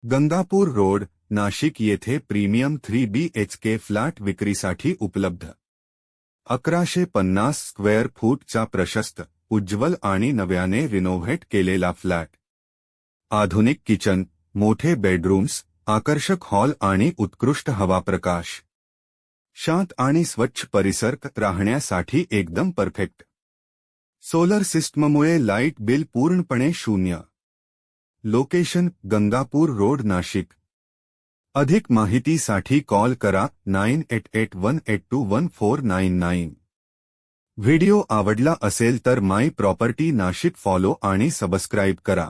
Gangapur road, Nashik येथे premium 3BHK flat विक्रीसाठी उपलब्ध। 1150 स्क्वेअर फूटचा प्रशस्त, उज्ज्वल आणि नव्याने रिनोव्हेट केलेला फ्लॅट। आधुनिक किचन, मोठे बेडरूम्स, आकर्षक हॉल आणि उत्कृष्ट हवा प्रकाश। शांत आणि स्वच्छ परिसर राहण्यासाठी एकदम परफेक्ट। सोलर सिस्टममुळे लाईट बिल पूर्णपणे शून्य। Location Gangapur road, Nashik. अधिक माहितीसाठी कॉल करा 9881821499। व्हिडिओ आवडला असेल तर माय प्रॉपर्टी नाशिक फॉलो आणि सबस्क्राइब करा।